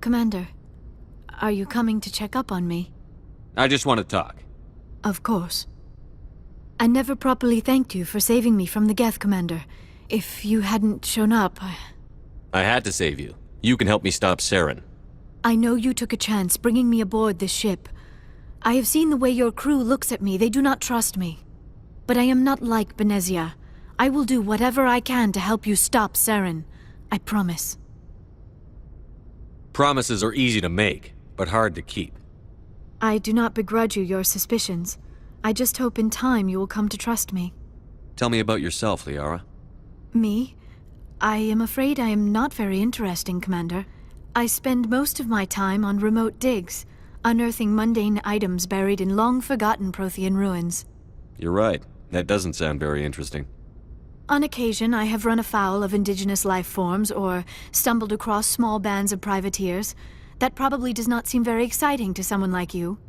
Commander, are you coming to check up on me? I just want to talk. Of course. I never properly thanked you for saving me from the Geth, Commander. If you hadn't shown up, I had to save you. You can help me stop Saren. I know you took a chance bringing me aboard this ship. I have seen the way your crew looks at me. They do not trust me. But I am not like Benezia. I will do whatever I can to help you stop Saren. I promise. Promises are easy to make, but hard to keep. I do not begrudge you your suspicions. I just hope in time you will come to trust me. Tell me about yourself, Liara. Me? I am afraid I am not very interesting, Commander. I spend most of my time on remote digs, unearthing mundane items buried in long-forgotten Prothean ruins. You're right. That doesn't sound very interesting. On occasion, I have run afoul of indigenous life forms or stumbled across small bands of privateers. That probably does not seem very exciting to someone like you.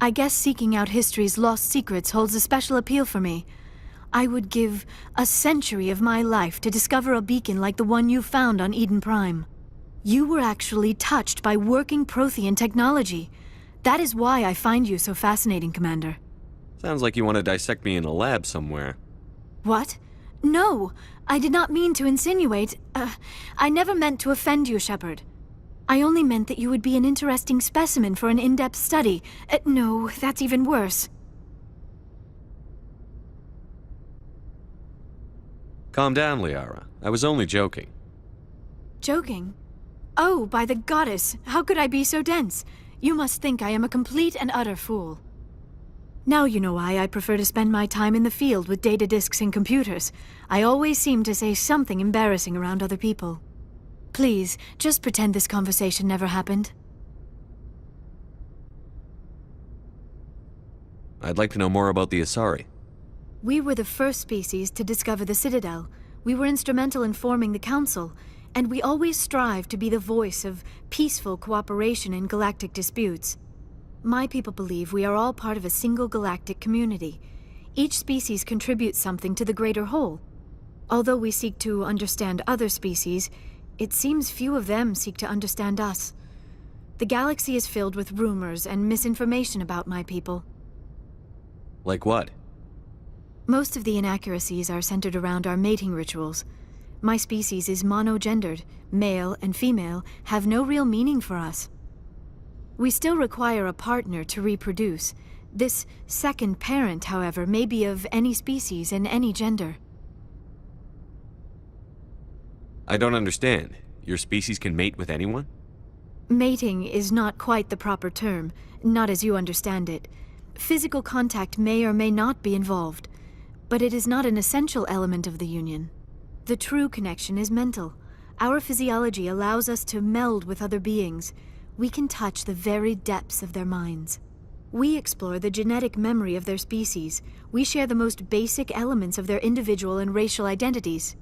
I guess seeking out history's lost secrets holds a special appeal for me. I would give a century of my life to discover a beacon like the one you found on Eden Prime. You were actually touched by working Prothean technology. That is why I find you so fascinating, Commander. Sounds like you want to dissect me in a lab somewhere. What? No! I did not mean to insinuate. I never meant to offend you, Shepard. I only meant that you would be an interesting specimen for an in-depth study. No, that's even worse. Calm down, Liara. I was only joking. Joking? Oh, by the goddess, how could I be so dense? You must think I am a complete and utter fool. Now you know why I prefer to spend my time in the field with data disks and computers. I always seem to say something embarrassing around other people. Please, just pretend this conversation never happened. I'd like to know more about the Asari. We were the first species to discover the Citadel. We were instrumental in forming the Council, and we always strive to be the voice of peaceful cooperation in galactic disputes. My people believe we are all part of a single galactic community. Each species contributes something to the greater whole. Although we seek to understand other species, it seems few of them seek to understand us. The galaxy is filled with rumors and misinformation about my people. Like what? Most of the inaccuracies are centered around our mating rituals. My species is monogendered. Male and female have no real meaning for us. We still require a partner to reproduce. This second parent, however, may be of any species and any gender. I don't understand. Your species can mate with anyone? Mating is not quite the proper term, not as you understand it. Physical contact may or may not be involved, but it is not an essential element of the union. The true connection is mental. Our physiology allows us to meld with other beings. We can touch the very depths of their minds. We explore the genetic memory of their species. We share the most basic elements of their individual and racial identities.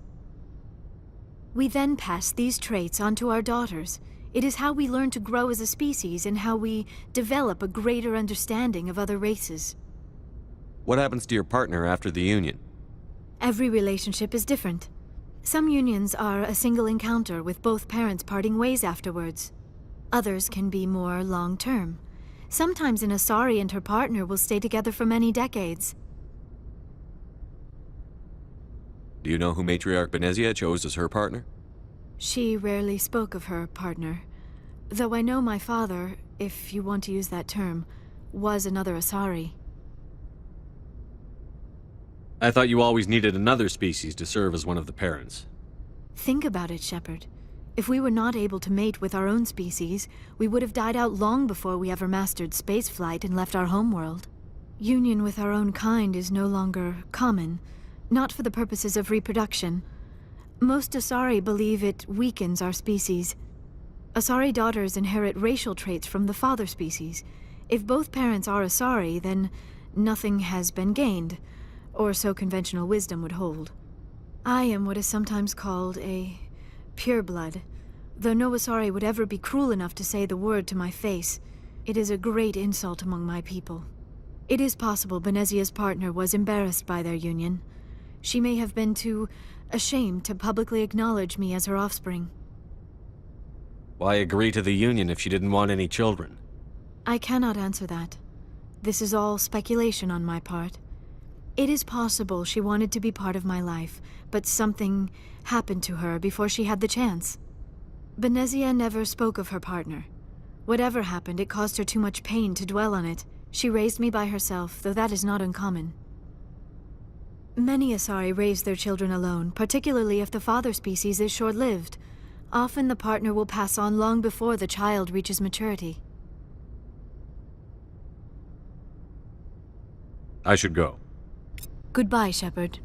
We then pass these traits on to our daughters. It is how we learn to grow as a species and how we develop a greater understanding of other races. What happens to your partner after the union? Every relationship is different. Some unions are a single encounter with both parents parting ways afterwards. Others can be more long-term. Sometimes an Asari and her partner will stay together for many decades. Do you know who Matriarch Benezia chose as her partner? She rarely spoke of her partner. Though I know my father, if you want to use that term, was another Asari. I thought you always needed another species to serve as one of the parents. Think about it, Shepard. If we were not able to mate with our own species, we would have died out long before we ever mastered spaceflight and left our homeworld. Union with our own kind is no longer common, not for the purposes of reproduction. Most Asari believe it weakens our species. Asari daughters inherit racial traits from the father species. If both parents are Asari, then nothing has been gained, or so conventional wisdom would hold. I am what is sometimes called a pureblood, though no Asari would ever be cruel enough to say the word to my face. It is a great insult among my people. It is possible Benezia's partner was embarrassed by their union. She may have been too ashamed to publicly acknowledge me as her offspring. Why agree to the union if she didn't want any children? I cannot answer that. This is all speculation on my part. It is possible she wanted to be part of my life, but something happened to her before she had the chance. Benezia never spoke of her partner. Whatever happened, it caused her too much pain to dwell on it. She raised me by herself, though that is not uncommon. Many Asari raise their children alone, particularly if the father species is short-lived. Often the partner will pass on long before the child reaches maturity. I should go. Goodbye, Shepard.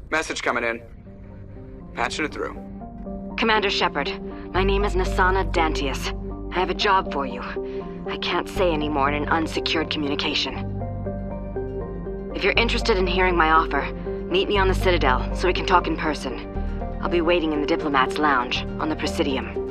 Message coming in. Patching it through. Commander Shepard, my name is Nasana Dantius. I have a job for you. I can't say any more in an unsecured communication. If you're interested in hearing my offer, meet me on the Citadel so we can talk in person. I'll be waiting in the Diplomat's Lounge on the Precidium.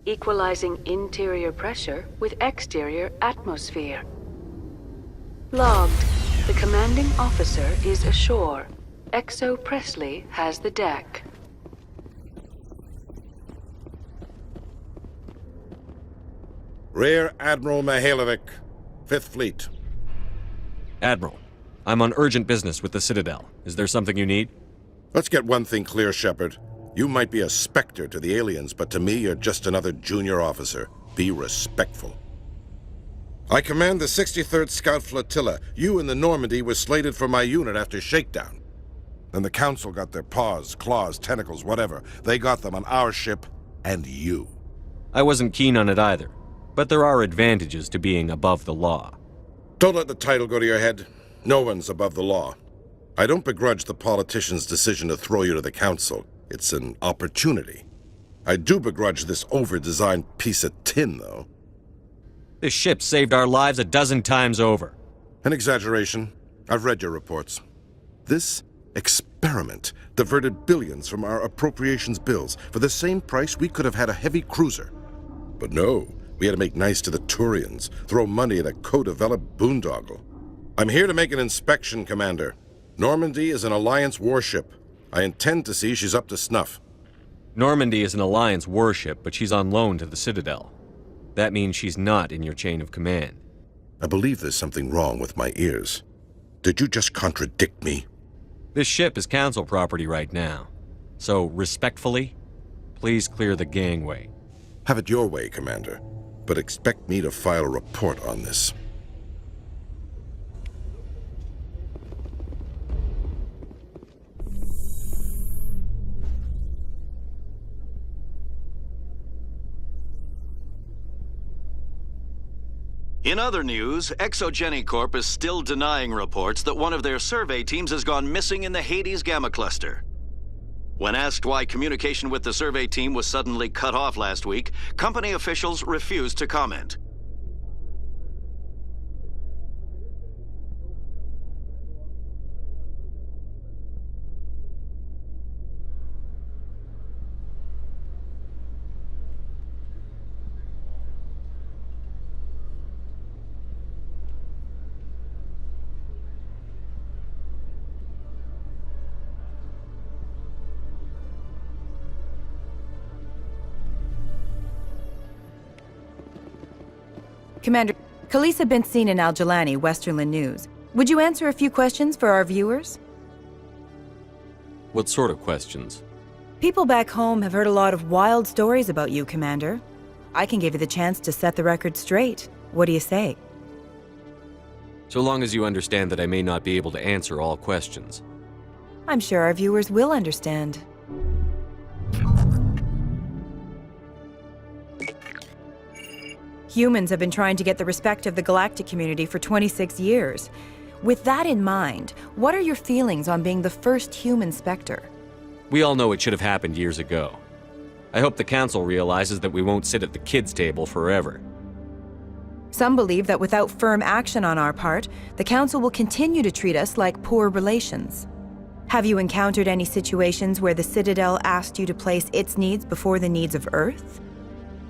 Equalizing interior pressure with exterior atmosphere. Logged. The commanding officer is ashore. Exo Presley has the deck. Rear Admiral Mihailovic, 5th Fleet. Admiral, I'm on urgent business with the Citadel. Is there something you need? Let's get one thing clear, Shepard. You might be a specter to the aliens, but to me, you're just another junior officer. Be respectful. I command the 63rd Scout Flotilla. You and the Normandy were slated for my unit after shakedown. Then the Council got their paws, claws, tentacles, whatever. They got them on our ship, and you. I wasn't keen on it either, but there are advantages to being above the law. Don't let the title go to your head. No one's above the law. I don't begrudge the politician's decision to throw you to the Council. It's an opportunity. I do begrudge this over-designed piece of tin, though. This ship saved our lives 12 times over. An exaggeration. I've read your reports. This experiment diverted billions from our appropriations bills. For the same price, we could have had a heavy cruiser. But no, we had to make nice to the Turians, throw money at a co-developed boondoggle. I'm here to make an inspection, Commander. Normandy is an Alliance warship. I intend to see she's up to snuff. Normandy is an Alliance warship, but she's on loan to the Citadel. That means she's not in your chain of command. I believe there's something wrong with my ears. Did you just contradict me? This ship is Council property right now. So, respectfully, please clear the gangway. Have it your way, Commander. But expect me to file a report on this. In other news, Exogeny Corp is still denying reports that one of their survey teams has gone missing in the Hades Gamma Cluster. When asked why communication with the survey team was suddenly cut off last week, company officials refused to comment. Commander, Khaleesa been seen in Al-Jalani, Westerland News. Would you answer a few questions for our viewers? What sort of questions? People back home have heard a lot of wild stories about you, Commander. I can give you the chance to set the record straight. What do you say? So long as you understand that I may not be able to answer all questions. I'm sure our viewers will understand. Humans have been trying to get the respect of the galactic community for 26 years. With that in mind, what are your feelings on being the first human Spectre? We all know it should have happened years ago. I hope the Council realizes that we won't sit at the kids' table forever. Some believe that without firm action on our part, the Council will continue to treat us like poor relations. Have you encountered any situations where the Citadel asked you to place its needs before the needs of Earth?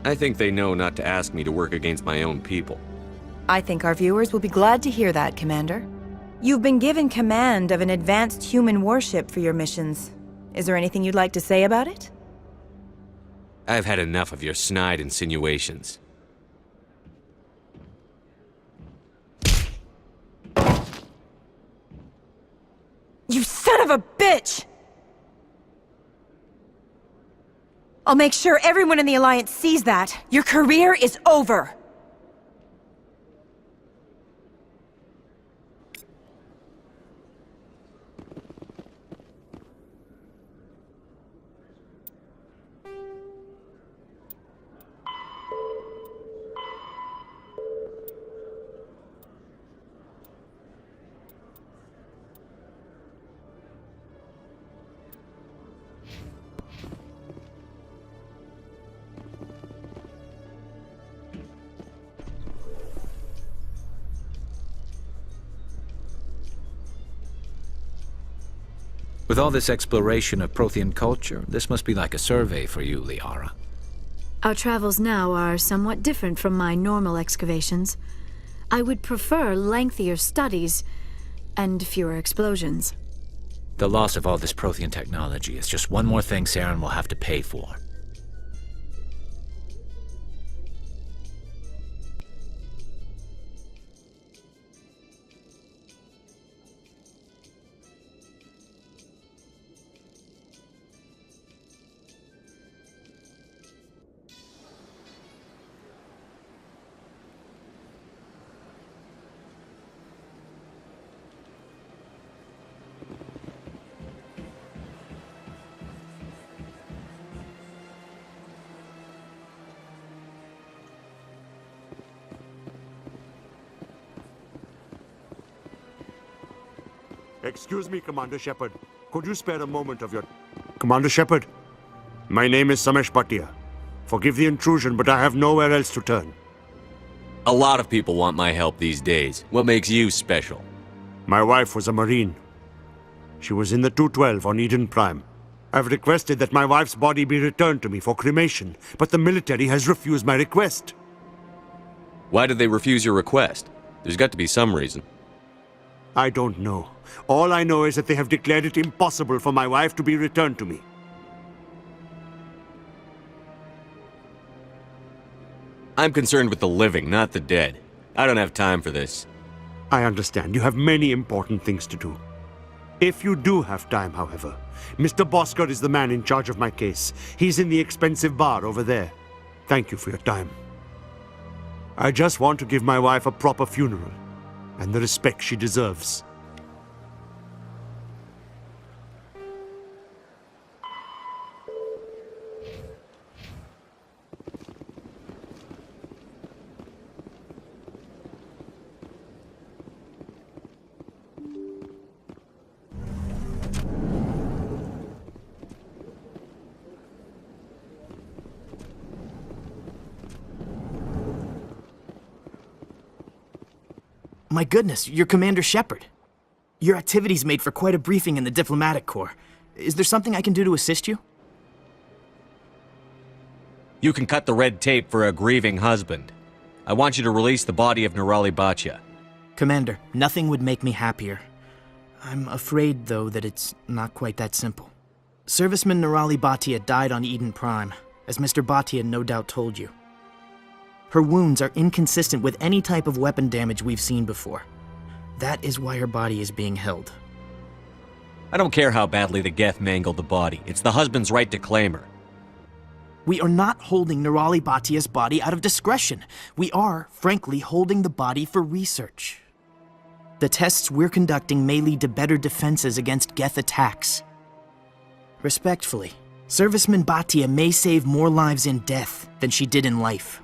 I think they know not to ask me to work against my own people. I think our viewers will be glad to hear that, Commander. You've been given command of an advanced human warship for your missions. Is there anything you'd like to say about it? I've had enough of your snide insinuations. You son of a bitch! I'll make sure everyone in the Alliance sees that. Your career is over! With all this exploration of Prothean culture, this must be like a survey for you, Liara. Our travels now are somewhat different from my normal excavations. I would prefer lengthier studies and fewer explosions. The loss of all this Prothean technology is just one more thing Saren will have to pay for. Excuse me, Commander Shepard. Could you spare a moment of your... Commander Shepard, my name is Samesh Bhatia. Forgive the intrusion, but I have nowhere else to turn. A lot of people want my help these days. What makes you special? My wife was a Marine. She was in the 212 on Eden Prime. I've requested that my wife's body be returned to me for cremation, but the military has refused my request. Why did they refuse your request? There's got to be some reason. I don't know. All I know is that they have declared it impossible for my wife to be returned to me. I'm concerned with the living, not the dead. I don't have time for this. I understand. You have many important things to do. If you do have time, however, Mr. Bosker is the man in charge of my case. He's in the expensive bar over there. Thank you for your time. I just want to give my wife a proper funeral and the respect she deserves. My goodness, you're Commander Shepard. Your activities made for quite a briefing in the Diplomatic Corps. Is there something I can do to assist you? You can cut the red tape for a grieving husband. I want you to release the body of Nerali Bachya. Commander, nothing would make me happier. I'm afraid, though, that it's not quite that simple. Serviceman Nerali Bhatia died on Eden Prime, as Mr. Bhatia no doubt told you. Her wounds are inconsistent with any type of weapon damage we've seen before. That is why her body is being held. I don't care how badly the Geth mangled the body. It's the husband's right to claim her. We are not holding Nerali Bhatia's body out of discretion. We are, frankly, holding the body for research. The tests we're conducting may lead to better defenses against Geth attacks. Respectfully, Serviceman Bhatia may save more lives in death than she did in life.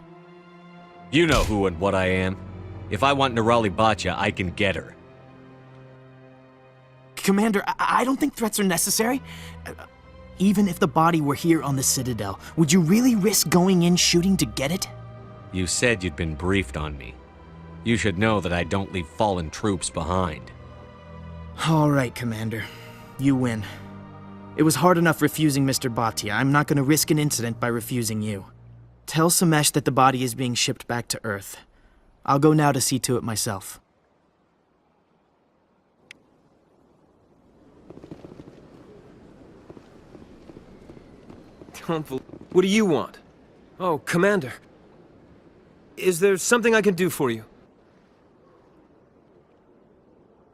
You know who and what I am. If I want Nerali Bachya, I can get her. Commander, I don't think threats are necessary. Even if the body were here on the Citadel, would you really risk going in shooting to get it? You said you'd been briefed on me. You should know that I don't leave fallen troops behind. All right, Commander. You win. It was hard enough refusing Mr. Bhatia. I'm not going to risk an incident by refusing you. Tell Samesh that the body is being shipped back to Earth. I'll go now to see to it myself. What do you want? Oh, Commander. Is there something I can do for you?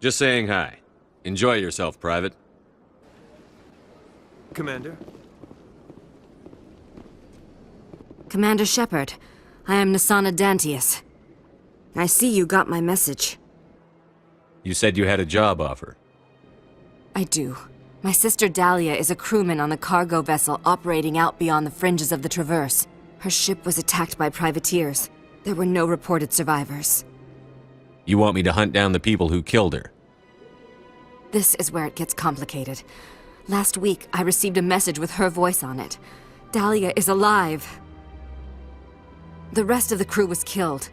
Just saying hi. Enjoy yourself, Private. Commander? Commander Shepard, I am Nasana Dantius. I see you got my message. You said you had a job offer. I do. My sister Dahlia is a crewman on the cargo vessel operating out beyond the fringes of the Traverse. Her ship was attacked by privateers. There were no reported survivors. You want me to hunt down the people who killed her? This is where it gets complicated. Last week, I received a message with her voice on it. Dahlia is alive. The rest of the crew was killed,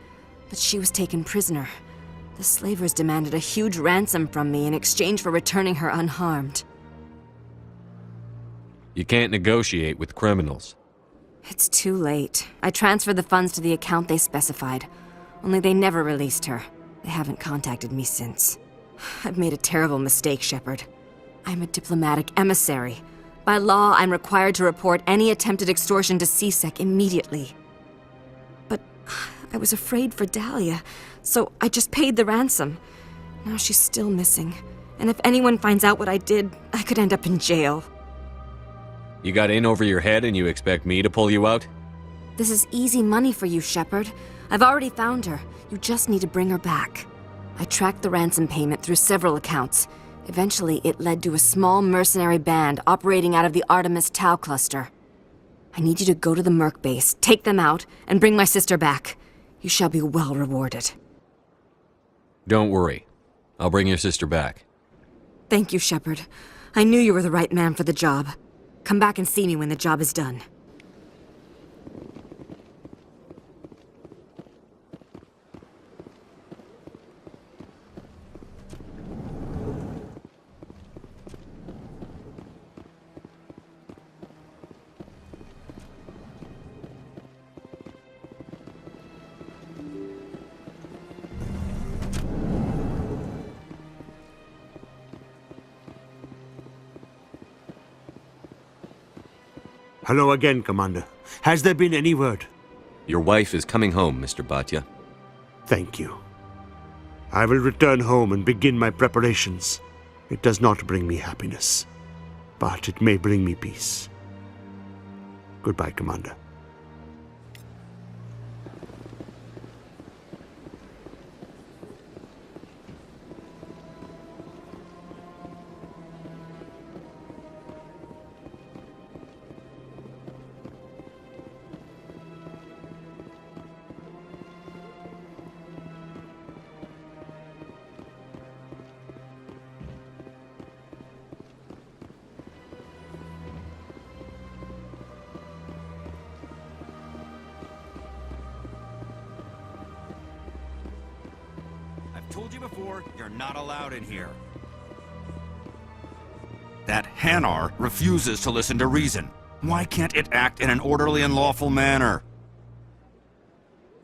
but she was taken prisoner. The slavers demanded a huge ransom from me in exchange for returning her unharmed. You can't negotiate with criminals. It's too late. I transferred the funds to the account they specified. Only they never released her. They haven't contacted me since. I've made a terrible mistake, Shepard. I'm a diplomatic emissary. By law, I'm required to report any attempted extortion to CSEC immediately. But I was afraid for Dahlia, so I just paid the ransom. Now she's still missing. And if anyone finds out what I did, I could end up in jail. You got in over your head and you expect me to pull you out? This is easy money for you, Shepard. I've already found her. You just need to bring her back. I tracked the ransom payment through several accounts. Eventually, it led to a small mercenary band operating out of the Artemis Tau cluster. I need you to go to the Merc base, take them out, and bring my sister back. You shall be well rewarded. Don't worry. I'll bring your sister back. Thank you, Shepard. I knew you were the right man for the job. Come back and see me when the job is done. Hello again, Commander. Has there been any word? Your wife is coming home, Mr. Bhatia. Thank you. I will return home and begin my preparations. It does not bring me happiness, but it may bring me peace. Goodbye, Commander. told you before, you're not allowed in here. That Hanar refuses to listen to reason. Why can't it act in an orderly and lawful manner?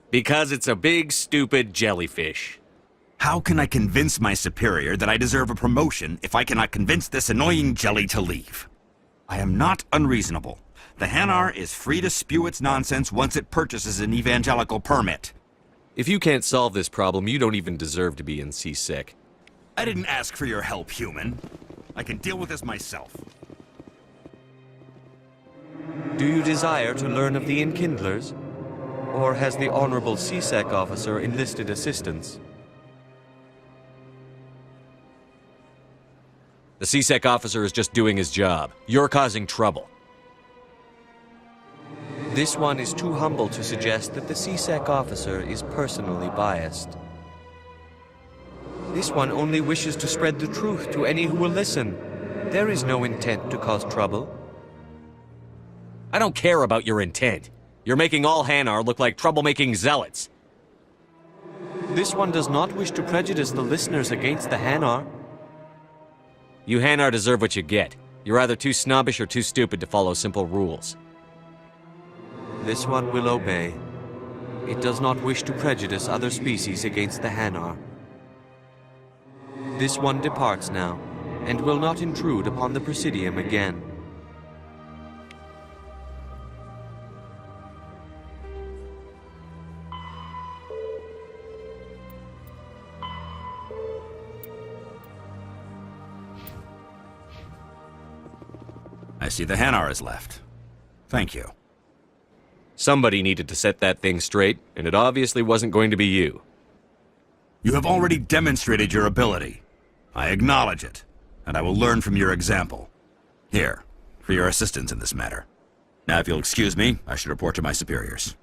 Because it's a big, stupid jellyfish. How can I convince my superior that I deserve a promotion if I cannot convince this annoying jelly to leave? I am not unreasonable. The Hanar is free to spew its nonsense once it purchases an evangelical permit. If you can't solve this problem, you don't even deserve to be in C-Sec. I didn't ask for your help, human. I can deal with this myself. Do you desire to learn of the Enkindlers? Or has the Honorable C-Sec officer enlisted assistance? The C-Sec officer is just doing his job. You're causing trouble. This one is too humble to suggest that the C-Sec officer is personally biased. This one only wishes to spread the truth to any who will listen. There is no intent to cause trouble. I don't care about your intent. You're making all Hanar look like troublemaking zealots. This one does not wish to prejudice the listeners against the Hanar. You Hanar deserve what you get. You're either too snobbish or too stupid to follow simple rules. This one will obey. It does not wish to prejudice other species against the Hanar. This one departs now, and will not intrude upon the Precidium again. I see the Hanar is left. Thank you. Somebody needed to set that thing straight, and it obviously wasn't going to be you. You have already demonstrated your ability. I acknowledge it, and I will learn from your example. Here, for your assistance in this matter. Now, if you'll excuse me, I should report to my superiors.